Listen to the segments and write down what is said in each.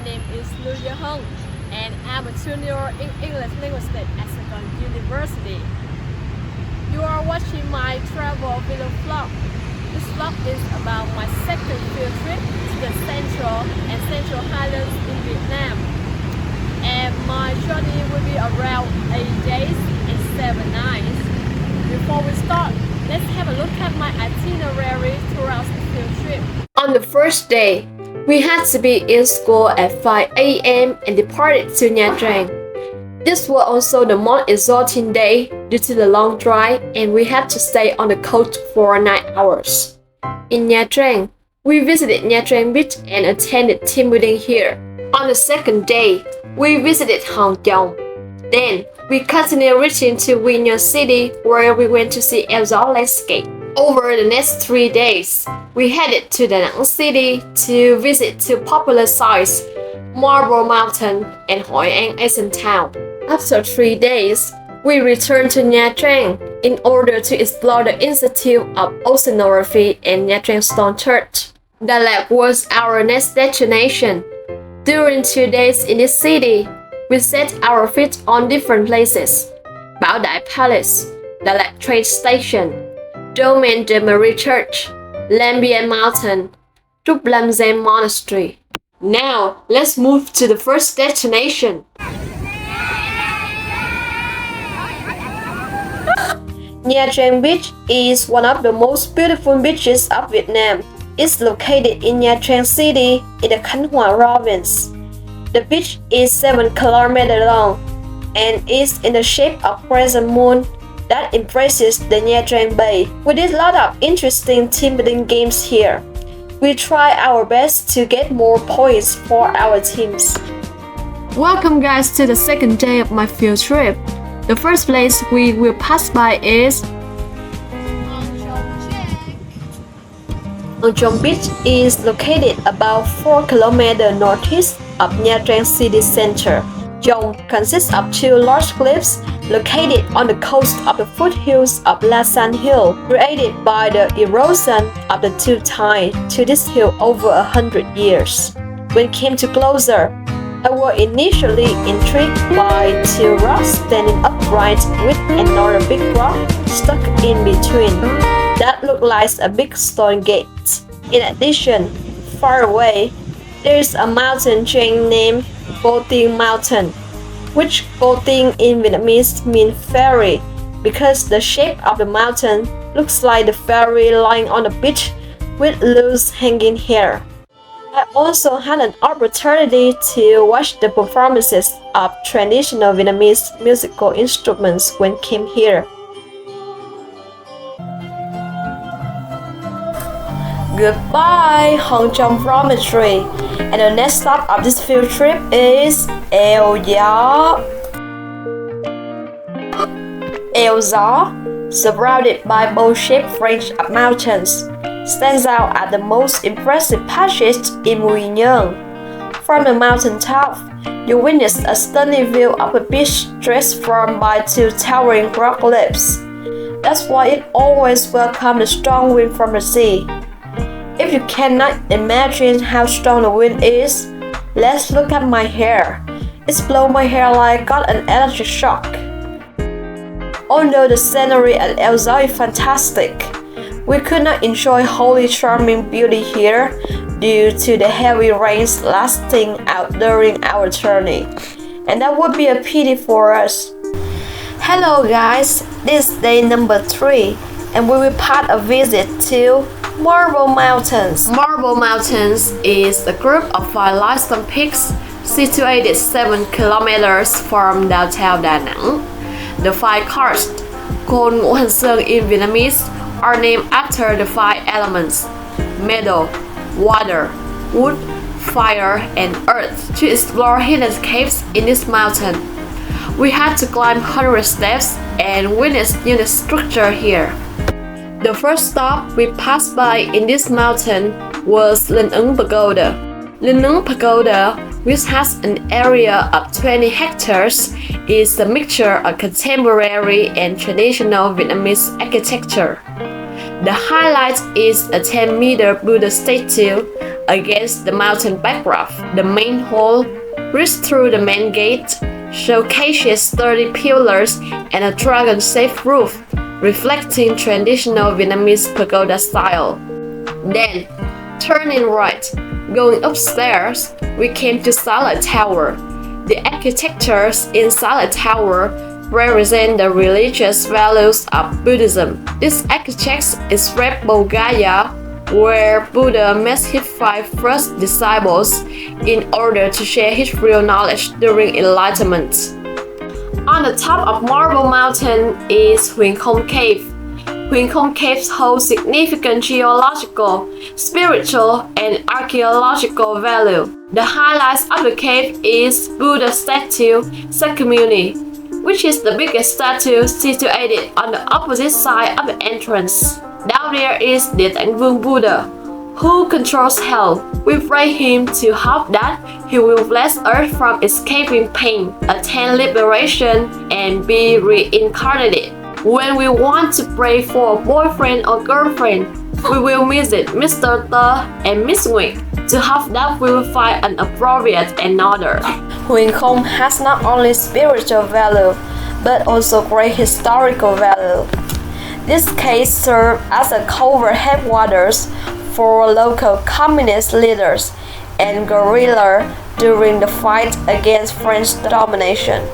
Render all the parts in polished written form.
name is Lưu Gia Hân, and I'm a junior in English linguistics at Second University. You are watching my travel video vlog. This vlog is about my second field trip to the central Highlands in Vietnam. And my journey will be around 8 days and 7 nights. Before we start, let's have a look at my itinerary throughout the field trip. On the first day, we had to be in school at 5 a.m. and departed to Nha Trang. This was also the most exhausting day due to the long drive, and we had to stay on the coast for 9 hours. In Nha Trang, we visited Nha Trang Beach and attended team building here. On the second day, we visited Hòn Chồng. Then, we continued reaching to Quy Nhơn City, where we went to see Eo Gió landscape. Over the next 3 days, we headed to Da Nang City to visit two popular sites, Marble Mountain and Hoi An Ancient Town. After 3 days, we returned to Nha Trang in order to explore the Institute of Oceanography and Nha Trang Stone Church. Đà Lạt was our next destination. During 2 days in this city, we set our feet on different places: Bảo Đại Palace, Đà Lạt train station, Domaine de Marie Church, Lam Biên Mountain, Trúc Lâm Zen Monastery. Now, let's move to the first destination. Nha Trang Beach is one of the most beautiful beaches of Vietnam. It's located in Nha Trang City in the Khánh Hòa province. The beach is 7 kilometers long and is in the shape of crescent moon that impresses the Nha Trang Bay. We did a lot of interesting team building games here. We try our best to get more points for our teams. Welcome guys to the second day of my field trip. The first place we will pass by is Hòn Chồng Beach is located about 4 kilometers northeast of Nha Trang city center. Chồng consists of 2 large cliffs located on the coast of the foothills of La San Hill, created by the erosion of the two tides to this hill over 100 years. When it came to closer, I was initially intrigued by 2 rocks standing upright with another big rock stuck in between that looked like a big stone gate. In addition, far away, there is a mountain chain named Cô Tiên Mountain, which Cô Tiên in Vietnamese means fairy because the shape of the mountain looks like the fairy lying on the beach with loose hanging hair. I also had an opportunity to watch the performances of traditional Vietnamese musical instruments when came here. Goodbye, Hòn Chồng Promontory, and the next stop of this field trip is Eo Gió. Eo Gió, surrounded by bowl-shaped range of mountains, stands out as the most impressive passage in Quy Nhơn. From the mountain top, you witness a stunning view of a beach transformed by 2 towering rock cliffs. That's why it always welcomes the strong wind from the sea. If you cannot imagine how strong the wind is, let's look at my hair. It's blowing my hair like I got an electric shock. Although the scenery at Eo Gió is fantastic, we could not enjoy wholly charming beauty here due to the heavy rains lasting out during our journey, and that would be a pity for us. Hello guys, this is day number 3, and we will part a visit to Marble Mountains. Marble Mountains is a group of 5 limestone peaks situated 7 kilometers from downtown Da Nang. The 5 karsts, called Ngũ Hành Sơn in Vietnamese, are named after the 5 elements: metal, water, wood, fire, and earth. To explore hidden caves in this mountain, we had to climb 100 steps and witness unique structure here. The first stop we passed by in this mountain was Linh Ứng Pagoda. Linh Ứng Pagoda, which has an area of 20 hectares, is a mixture of contemporary and traditional Vietnamese architecture. The highlight is a 10-meter Buddha statue against the mountain backdrop. The main hall, reached through the main gate, showcases sturdy pillars and a dragon-shaped roof, reflecting traditional Vietnamese pagoda style. Then, turning right, going upstairs, we came to Sala Tower. The architectures in Sala Tower represent the religious values of Buddhism. This architecture is Bodh Gaya, where Buddha met his 5 first disciples in order to share his real knowledge during enlightenment. On the top of Marble Mountain is Huyền Không Cave. Huyền Không Caves hold significant geological, spiritual, and archaeological value. The highlights of the cave is Buddha statue Sakyamuni, which is the biggest statue situated on the opposite side of the entrance. Down there is the Tạng Vương Buddha, who controls hell. We pray him to hope that he will bless earth from escaping pain, attain liberation, and be reincarnated. When we want to pray for a boyfriend or girlfriend, we will visit Mr. Tơ and Miss Nguyệt to hope that we will find an appropriate another. Huyền Không has not only spiritual value, but also great historical value. This cave served as a covert headquarters for local communist leaders and guerrilla during the fight against French domination.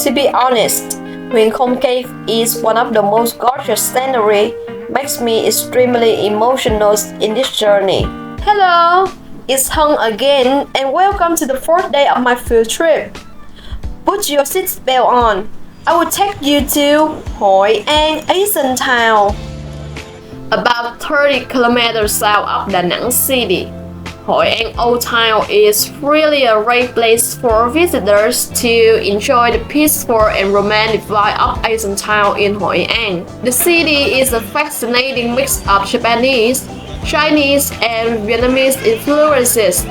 To be honest, Huyền Không Cave is one of the most gorgeous scenery, makes me extremely emotional in this journey. Hello, it's Hân again, and welcome to the 4th day of my field trip. Put your seatbelt on. I will take you to Hội An Asian Town. About 30 kilometers south of Da Nang City, Hội An Old Town is really a great place for visitors to enjoy the peaceful and romantic vibe of Asian Town in Hội An. The city is a fascinating mix of Japanese, Chinese, and Vietnamese influences,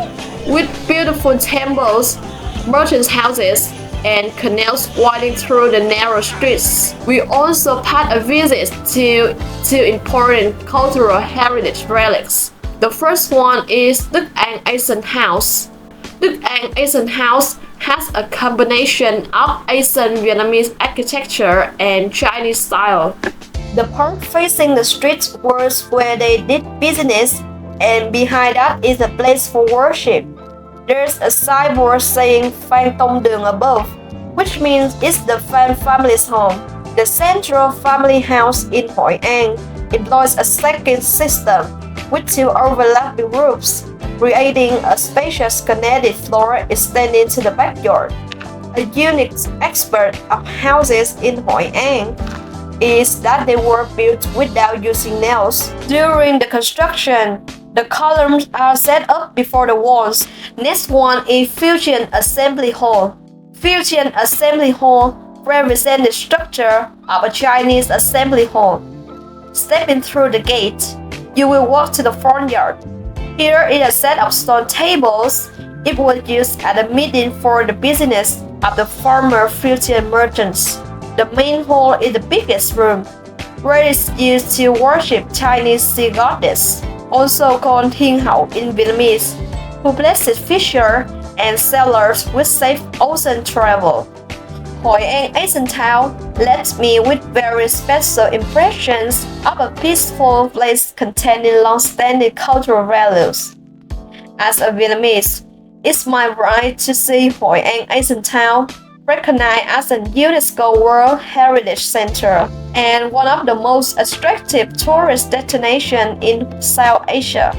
with beautiful temples, merchant houses, and canals winding through the narrow streets. We also paid a visit to 2 important cultural heritage relics. The first one is Đức An Asian House. Đức An Asian House has a combination of Asian Vietnamese architecture and Chinese style. The park facing the street was where they did business, and behind that is a place for worship. There's a signboard saying Phan Tông Đường above, which means it's the Phan family's home. The central family house in Hội An employs a second system with 2 overlapping roofs, creating a spacious connected floor extending to the backyard. A unique aspect of houses in Hội An is that they were built without using nails. During the construction, the columns are set up before the walls. Next one is Fusion Assembly Hall. Fusion Assembly Hall represents the structure of a Chinese assembly hall. Stepping through the gate, you will walk to the front yard. Here is a set of stone tables. It was used at a meeting for the business of the former Fujian merchants. The main hall is the biggest room, where it is used to worship Chinese sea goddess, also called Thiên Hậu in Vietnamese, who blesses fishers and sailors with safe ocean travel. Hội An Asian Town left me with very special impressions of a peaceful place containing long-standing cultural values. As a Vietnamese, it's my right to see Hội An Asian Town recognized as a UNESCO World Heritage Center and one of the most attractive tourist destinations in South Asia.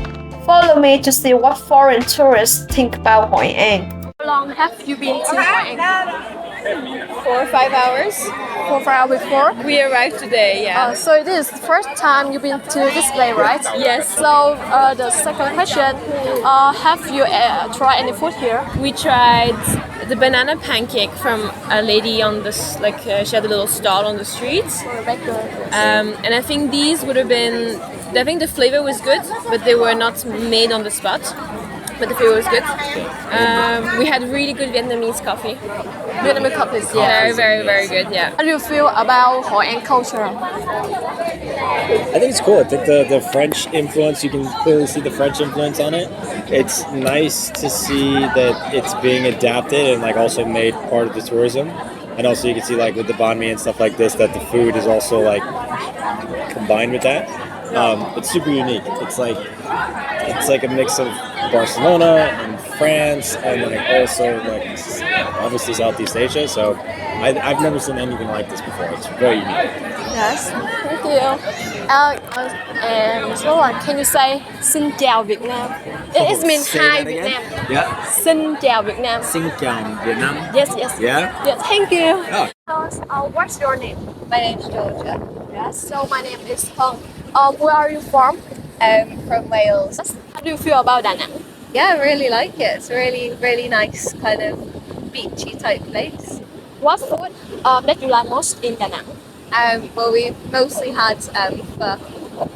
Follow me to see what foreign tourists think about Hội An. How long have you been to Hội An? 4 or 5 hours. 4 or 5 hours before? We arrived today, yeah. So this is the first time you've been to this place, right? Yes. So the second question, have you tried any food here? We tried the banana pancake from a lady on this, she had a little stall on the street. And I think these would have been, I think the flavor was good, but they were not made on the spot. but the food was good. We had really good Vietnamese coffee. Vietnamese coffee, Very, very, very good. Yeah. How do you feel about Hoi An culture? I think it's cool. I think the French influence, you can clearly see the French influence on it. It's nice to see that it's being adapted and like also made part of the tourism. And also you can see like with the banh mi and stuff like this that the food is also like combined with that. It's super unique. It's like a mix of Barcelona and France and like also like obviously Southeast Asia. So I've never seen anything like this before. It's very unique. Yes, thank you. And so can you say Xin chào Việt Nam? It means Say hi that Việt again? Nam. Yeah. Xin chào Việt Nam. Xin chào Việt Nam. Yes, yes. Yeah. Yes, thank you. Oh. What's your name? My name's Georgia. Yes. So my name is Hân. Where are you from? From Wales. How do you feel about Da Nang? Yeah, I really like it. It's really, really nice kind of beachy type place. What food that you like most in Da Nang? Well, we mostly had pho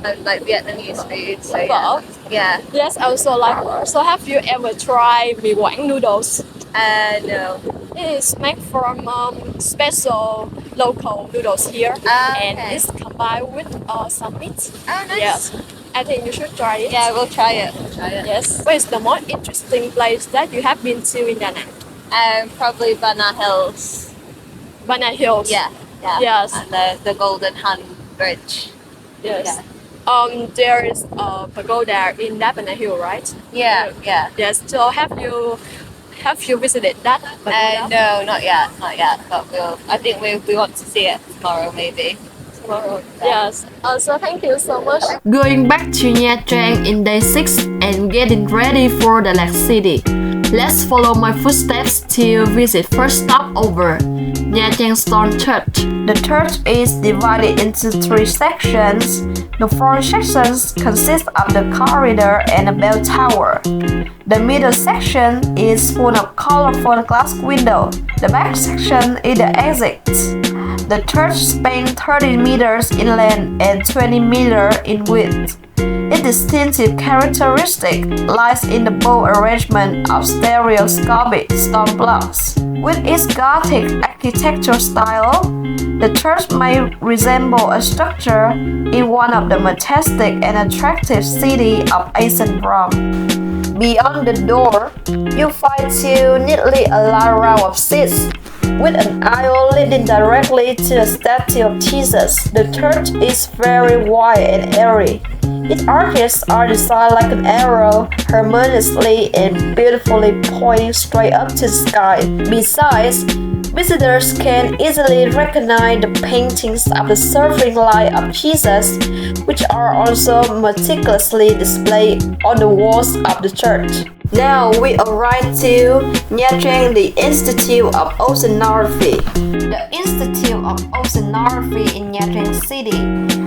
and like Vietnamese food. So Pho? yeah. Yes, I also like. So have you ever tried mì Quảng noodles? No. It is made from special local noodles here, and okay. it's combined with some meat. Oh, nice. Yes, I think you should try it. Yeah, we'll try it. We'll try it. Yes. What is the most interesting place that you have been to in Da Nang? Probably Banana Hills. Banana Hills. Yeah. Yeah. Yes. And the Golden Hun Bridge. Yes. There is a pagoda in that Banana Hill, right? Yeah. Yeah. Yes. So have you visited that pagoda? No, not yet. Not yet. But I think we want to see it tomorrow, maybe. Tomorrow. Yes. So thank you so much. Going back to Nha Trang in day 6 and getting ready for the Lake City. Let's follow my footsteps to visit first stopover, Nha Trang Stone Church. The church is divided into 3 sections. The front sections consist of the corridor and a bell tower. The middle section is full of colorful glass windows. The back section is the exit. The church spans 30 meters in length and 20 meters in width. Its distinctive characteristic lies in the bold arrangement of stereoscopic stone blocks. With its Gothic architectural style, the church may resemble a structure in one of the majestic and attractive cities of ancient Rome. Beyond the door, you find 2 neatly aligned rows of seats, with an aisle leading directly to the statue of Jesus. The church is very wide and airy. Its arches are designed like an arrow, harmoniously and beautifully pointing straight up to the sky. Besides, visitors can easily recognize the paintings of the Serving Light of Jesus, which are also meticulously displayed on the walls of the church. Now we arrive to Nha Trang, the Institute of Oceanography. The Institute of Oceanography in Nha Trang City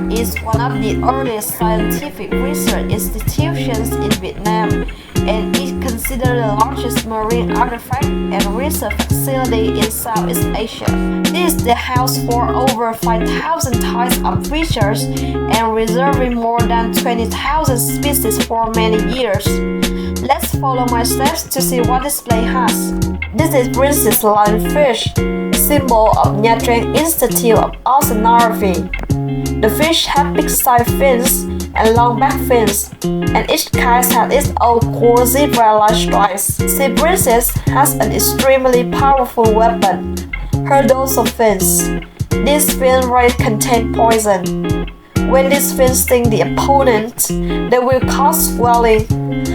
is one of the earliest scientific research institutions in Vietnam, and is considered the largest marine artifact and research facility in Southeast Asia. This is the house for over 5,000 types of research and reserving more than 20,000 species for many years. Let's follow my steps to see what this place has. This is princess lionfish, symbol of Nha Trang Institute of Oceanography. The fish have big-sized fins and long back fins, and each kind has its own cool zebra-like stripes. Sea princess has an extremely powerful weapon, her dorsal fins. These fin rays contain poison. When these fins sting the opponent, they will cause swelling,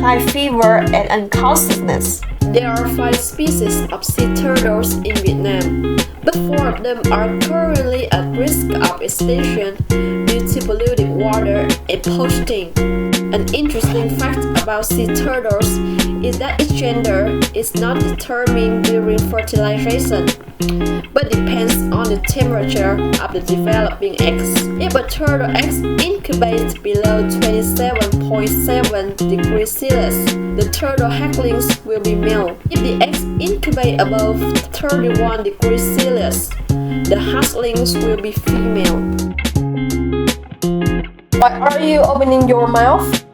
high fever, and unconsciousness. There are 5 species of sea turtles in Vietnam, but 4 of them are currently at risk of extinction due to polluted water and poaching. An interesting fact about sea turtles is that its gender is not determined during fertilization, but depends on the temperature of the developing eggs. If a turtle eggs incubate below 27.7 degrees Celsius, the turtle hatchlings will be male. If the eggs incubate above 31 degrees Celsius, the hatchlings will be female. Why are you opening your mouth?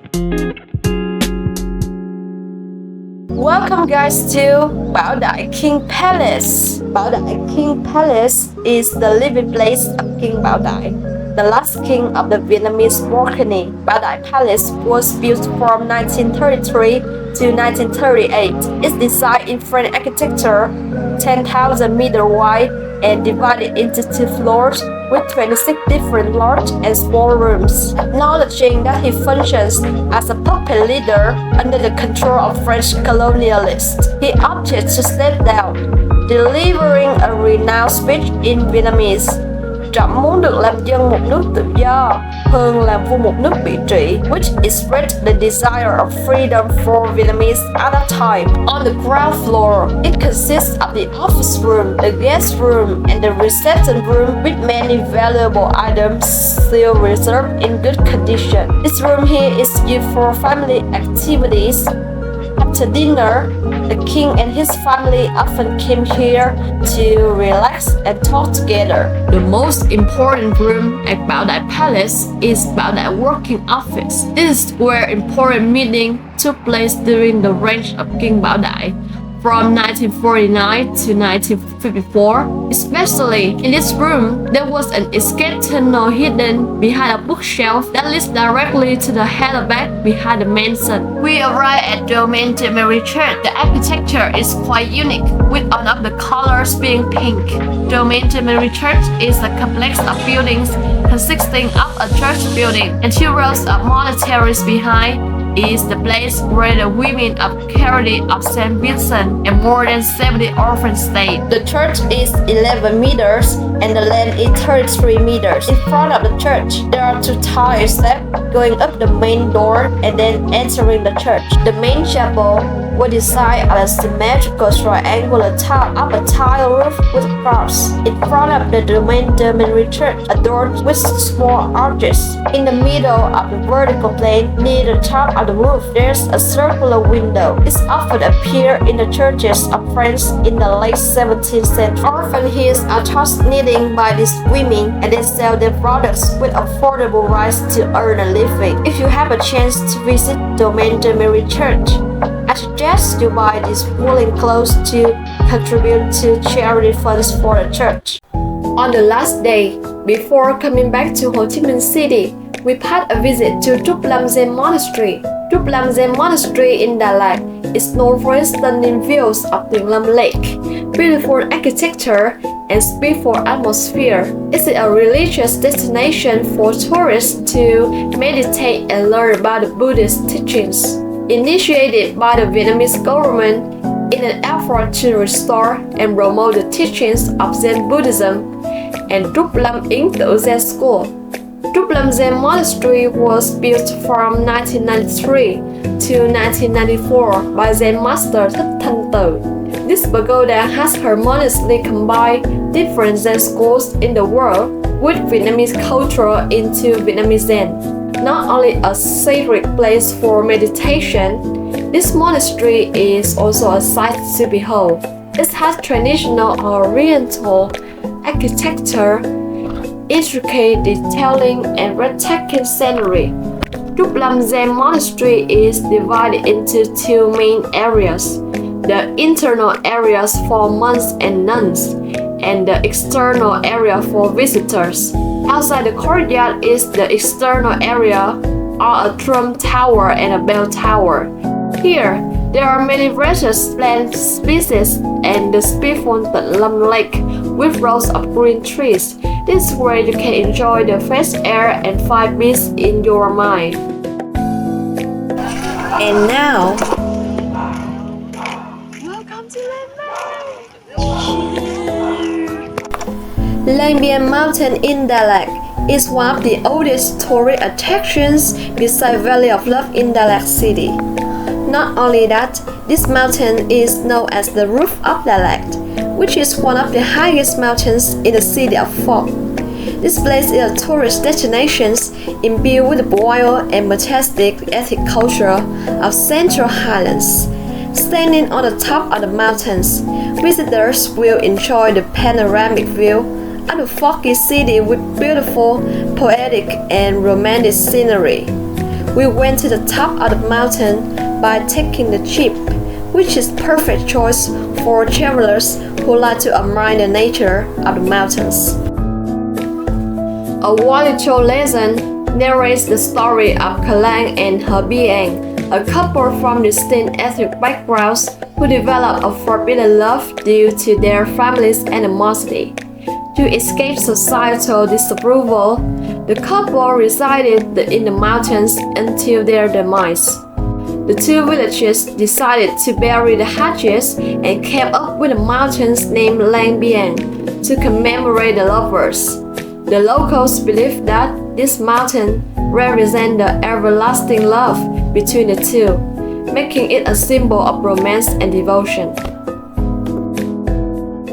Welcome guys to Bảo Đại King Palace. Bảo Đại King Palace is the living place of King Bảo Đại, the last king of the Vietnamese monarchy. Bảo Đại Palace was built from 1933 to 1938. It's designed in French architecture, 10,000 meters wide and divided into 2 floors with 26 different large and small rooms. Acknowledging that he functions as a puppet leader under the control of French colonialists, he opted to step down, delivering a renowned speech in Vietnamese. Trẫm muốn được làm dân một nước tự do hơn làm vua một nước bị trị, which expressed the desire of freedom for Vietnamese at that time. On the ground floor, it consists of the office room, the guest room, and the reception room with many valuable items still reserved in good condition. This room here is used for family activities. After dinner, the king and his family often came here to relax and talk together. The most important room at Bảo Đại Palace is Bảo Đại Working Office. This is where important meetings took place during the reign of King Bảo Đại from 1949 to 1954. Especially in this room, there was an escape tunnel hidden behind a bookshelf that leads directly to the helipad behind the mansion. We arrived at Domaine de Marie Church. The architecture is quite unique, with one of the colors being pink. Domaine de Marie Church is a complex of buildings consisting of a church building and 2 rows of monasteries behind. Is the place where the women of Charity of St. Vincent and more than 70 orphans stayed. The church is 11 meters and the length is 33 meters. In front of the church, there are 2 tile steps going up the main door and then entering the church. The main chapel was designed on a symmetrical triangular top of a tile roof with a cross. In front of the Domaine de Marie Church, adorned with small arches. In the middle of the vertical plane, near the top of the roof, there's a circular window. This often appeared in the churches of France in the late 17th century. Orphan hills are taught knitting by these women and they sell their products with affordable price to earn a living. If you have a chance to visit Domaine de Marie Church, I suggest you buy these woolen clothes to contribute to charity funds for the church. On the last day, before coming back to Ho Chi Minh City, we paid a visit to Trúc Lâm Zen Monastery. Trúc Lâm Zen Monastery in Đà Lạt is known for its stunning views of Tiền Lâm Lake, beautiful architecture, and peaceful atmosphere. It's a religious destination for tourists to meditate and learn about the Buddhist teachings. Initiated by the Vietnamese government in an effort to restore and promote the teachings of Zen Buddhism and Trúc Lâm Yến Tự Zen School. Trúc Lâm Zen Monastery was built from 1993 to 1994 by Zen master Thích Thanh Từ. This pagoda has harmoniously combined different Zen schools in the world with Vietnamese culture into Vietnamese Zen. Not only a sacred place for meditation, this monastery is also a sight to behold. It has traditional Oriental architecture, intricate detailing, and breathtaking scenery. Trúc Lâm Zen Monastery is divided into 2 main areas: the internal areas for monks and nuns, and the external area for visitors. Outside the courtyard is the external area, are a drum tower and a bell tower. Here, there are many precious plant species and the peaceful Tịnh Lâm Lake with rows of green trees. This is where you can enjoy the fresh air and find peace in your mind. And now, welcome to Lang Biang Mountain in Đà Lạt is one of the oldest tourist attractions beside Valley of Love in Đà Lạt City. Not only that, this mountain is known as the Roof of Đà Lạt, which is one of the highest mountains in the city of Pho. This place is a tourist destination imbued with the wild and majestic ethnic culture of Central Highlands. Standing on the top of the mountains, visitors will enjoy the panoramic view of the foggy city with beautiful, poetic, and romantic scenery. We went to the top of the mountain by taking the jeep, which is perfect choice for travelers who like to admire the nature of the mountains. A Walicho legend narrates the story of Kalang and her being, a couple from distinct ethnic backgrounds who developed a forbidden love due to their family's animosity. To escape societal disapproval, the couple resided in the mountains until their demise. The two villagers decided to bury the hatchet and came up with a mountain named Lang Biang to commemorate the lovers. The locals believe that this mountain represents the everlasting love between the two, making it a symbol of romance and devotion.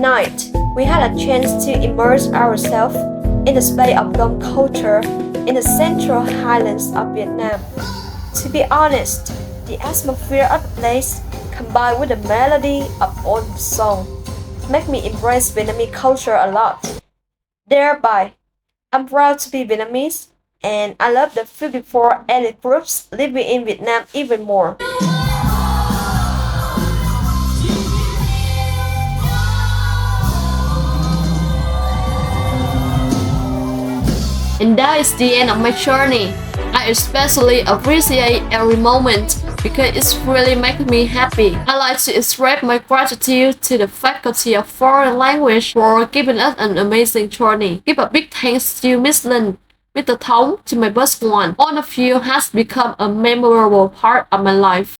Night, we had a chance to immerse ourselves in the space of Gom culture in the central highlands of Vietnam. To be honest, the atmosphere of the place, combined with the melody of old song, make me embrace Vietnamese culture a lot. Thereby, I'm proud to be Vietnamese, and I love the 54 ethnic groups living in Vietnam even more. And that is the end of my journey. I especially appreciate every moment because it's really making me happy. I like to express my gratitude to the Faculty of Foreign Language for giving us an amazing journey. Give a big thanks to Miss Lin, Mr. Thong, to my best one. All of you has become a memorable part of my life.